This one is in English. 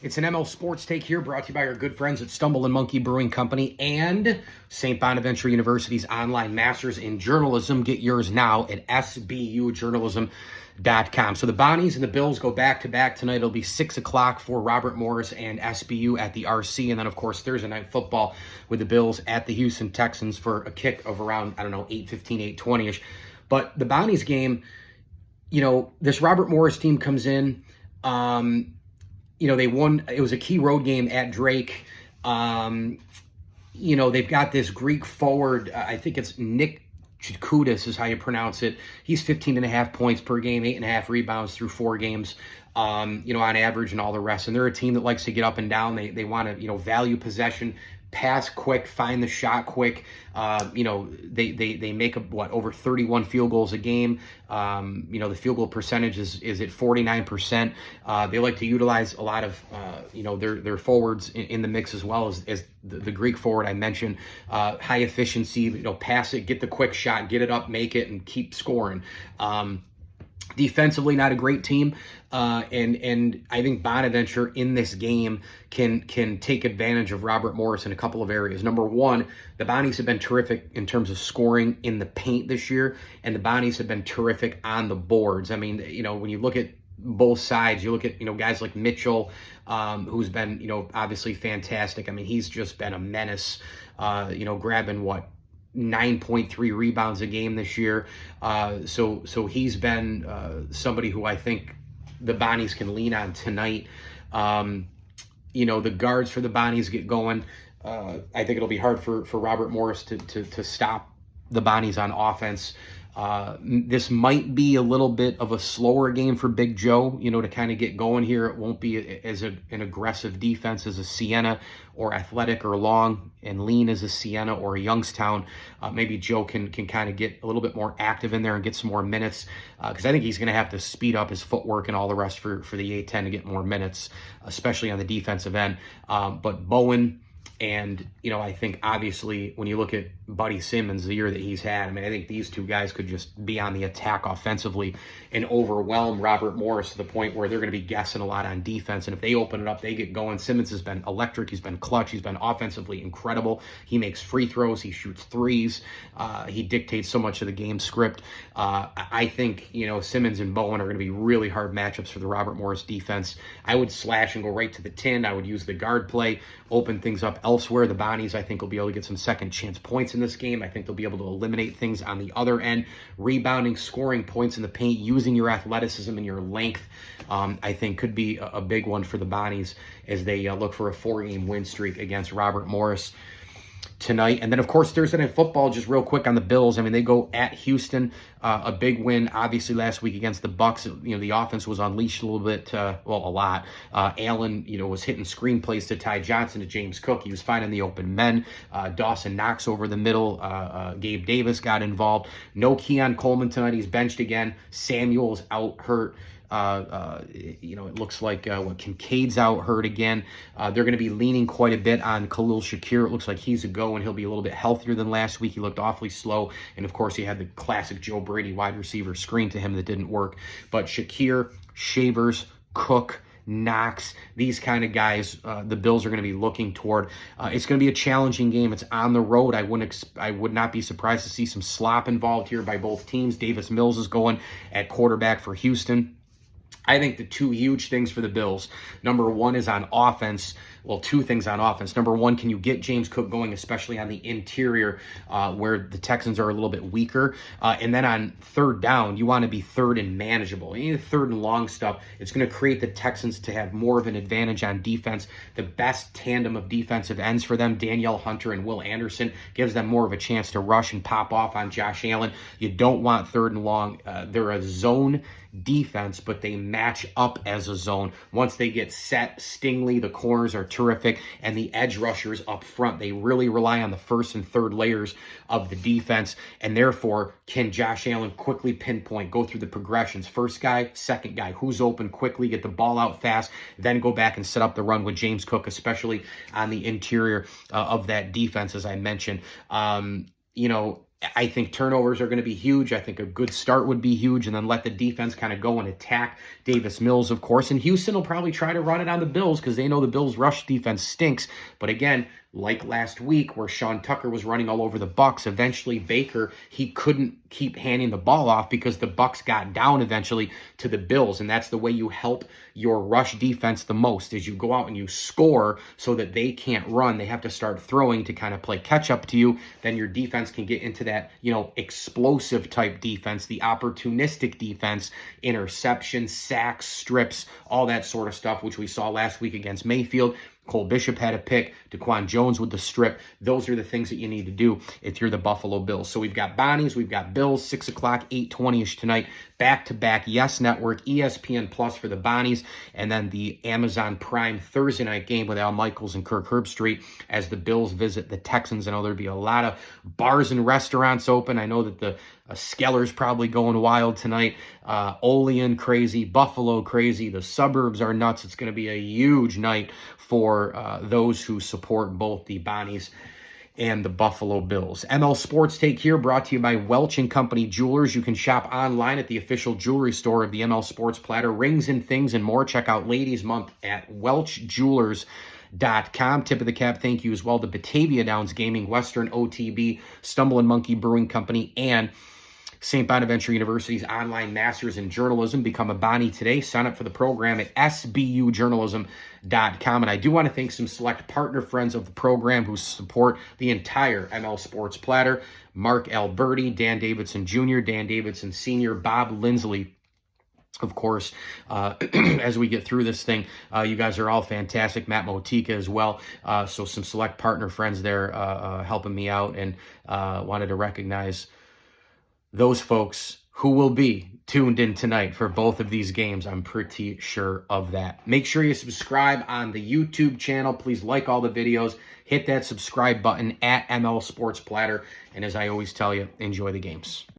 It's an ML Sports Take here, brought to you by our good friends at Stumble and Monkey Brewing Company and St. Bonaventure University's online Masters in Journalism. Get yours now at sbujournalism.com. So the Bonnies and the Bills go back-to-back tonight. It'll be 6 o'clock for Robert Morris and SBU at the RC. And then, of course, Thursday Night Football with the Bills at the Houston Texans for a kick of around, 8:15, 8:20-ish. But the Bonnies game, this Robert Morris team comes in. They won. It was a key road game at Drake. They've got this Greek forward. I think it's Nick Chikoudas is how you pronounce it. He's 15.5 points per game, 8.5 rebounds through 4 games, on average and all the rest. And they're a team that likes to get up and down. They want to, value possession, pass quick, find the shot quick. They make over 31 field goals a game. The field goal percentage is at 49%. They like to utilize a lot of their forwards in the mix as well as the Greek forward I mentioned. High efficiency, pass it, get the quick shot, get it up, make it, and keep scoring. Defensively, not a great team, and I think Bonaventure in this game can take advantage of Robert Morris in a couple of areas. Number one, the Bonnies have been terrific in terms of scoring in the paint this year, and the Bonnies have been terrific on the boards. I mean, when you look at both sides, you look at guys like Mitchell, who's been obviously fantastic. I mean, he's just been a menace. Grabbing 9.3 rebounds a game this year. So he's been somebody who I think the Bonnies can lean on tonight. The guards for the Bonnies get going. I think it'll be hard for Robert Morris to stop the Bonnies on offense. This might be a little bit of a slower game for Big Joe, to kind of get going here. It won't be as an aggressive defense as a Siena or Athletic or Long and lean as a Siena or a Youngstown. Maybe Joe can kind of get a little bit more active in there and get some more minutes because I think he's going to have to speed up his footwork and all the rest for the A-10 to get more minutes, especially on the defensive end. But Bowen, and, I think obviously when you look at Buddy Simmons, the year that he's had, I think these two guys could just be on the attack offensively and overwhelm Robert Morris to the point where they're going to be guessing a lot on defense. And if they open it up, they get going. Simmons has been electric. He's been clutch. He's been offensively incredible. He makes free throws. He shoots threes. He dictates so much of the game script. I think, Simmons and Bowen are going to be really hard matchups for the Robert Morris defense. I would slash and go right to the 10. I would use the guard play, open things up elsewhere. The Bonnies, I think, will be able to get some second chance points in this game. I think they'll be able to eliminate things on the other end. Rebounding, scoring points in the paint, using your athleticism and your length, I think could be a big one for the Bonnies as they look for a 4-game win streak against Robert Morris tonight. And then, of course, Thursday Night Football, just real quick on the Bills. They go at Houston, a big win, obviously, last week against the Bucks. The offense was unleashed a little bit, a lot. Allen, was hitting screenplays to Ty Johnson, to James Cook. He was finding the open men. Dawson Knox over the middle. Gabe Davis got involved. No Keon Coleman tonight. He's benched again. Samuel's out hurt. It looks like Kincaid's out hurt again. They're going to be leaning quite a bit on Khalil Shakir. It looks like he's a go, and he'll be a little bit healthier than last week. He looked awfully slow, and of course he had the classic Joe Brady wide receiver screen to him that didn't work. But Shakir, Shavers, Cook, Knox, these kind of guys, the Bills are going to be looking toward. It's going to be a challenging game. It's on the road. I would not be surprised to see some slop involved here by both teams. Davis Mills is going at quarterback for Houston. I think the two huge things for the Bills, number one is on offense. Well, two things on offense. Number one, can you get James Cook going, especially on the interior where the Texans are a little bit weaker? And then on third down, you want to be third and manageable. You need third and long stuff. It's going to create the Texans to have more of an advantage on defense. The best tandem of defensive ends for them, Danielle Hunter and Will Anderson, gives them more of a chance to rush and pop off on Josh Allen. You don't want third and long. They're a zone defense, but they match up as a zone. Once they get set, Stingley, the corners are terrific, and the edge rushers up front. They really rely on the first and third layers of the defense, and therefore, can Josh Allen quickly pinpoint, go through the progressions, first guy, second guy, who's open quickly, get the ball out fast, then go back and set up the run with James Cook, especially on the interior of that defense, as I mentioned. I think turnovers are going to be huge. I think a good start would be huge, and then let the defense kind of go and attack Davis Mills, of course. And Houston will probably try to run it on the Bills because they know the Bills' rush defense stinks. But again, like last week where Sean Tucker was running all over the Bucs, eventually Baker, he couldn't keep handing the ball off because the Bucs got down eventually to the Bills. And that's the way you help your rush defense the most, is you go out and you score so that they can't run. They have to start throwing to kind of play catch up to you. Then your defense can get into that, explosive type defense, the opportunistic defense, interceptions, sacks, strips, all that sort of stuff, which we saw last week against Mayfield. Cole Bishop had a pick. DaQuan Jones with the strip. Those are the things that you need to do if you're the Buffalo Bills. So we've got Bonnies, we've got Bills, 6 o'clock, 8:20-ish tonight. Back-to-back Yes Network, ESPN Plus for the Bonnies, and then the Amazon Prime Thursday night game with Al Michaels and Kirk Herbstreit as the Bills visit the Texans. I know there'll be a lot of bars and restaurants open. I know that the Skeller's probably going wild tonight. Olean crazy, Buffalo crazy. The suburbs are nuts. It's going to be a huge night for those who support both the Bonnies and the Buffalo Bills. ML Sports Take here, brought to you by Welch & Company Jewelers. You can shop online at the official jewelry store of the ML Sports Platter. Rings and things and more. Check out Ladies Month at welchjewelers.com. Tip of the cap thank you as well to Batavia Downs Gaming, Western OTB, Stumble and Monkey Brewing Company, and St. Bonaventure University's online Masters in Journalism. Become a Bonnie today. Sign up for the program at sbujournalism.com. And I do want to thank some select partner friends of the program who support the entire ML Sports Platter. Mark Alberti, Dan Davidson Jr., Dan Davidson Sr., Bob Lindsley. Of course, as we get through this thing, you guys are all fantastic. Matt Motika as well. So some select partner friends there helping me out, and wanted to recognize those folks who will be tuned in tonight for both of these games. I'm pretty sure of that. Make sure you subscribe on the YouTube channel. Please like all the videos. Hit that subscribe button at ML Sports Platter. And as I always tell you, enjoy the games.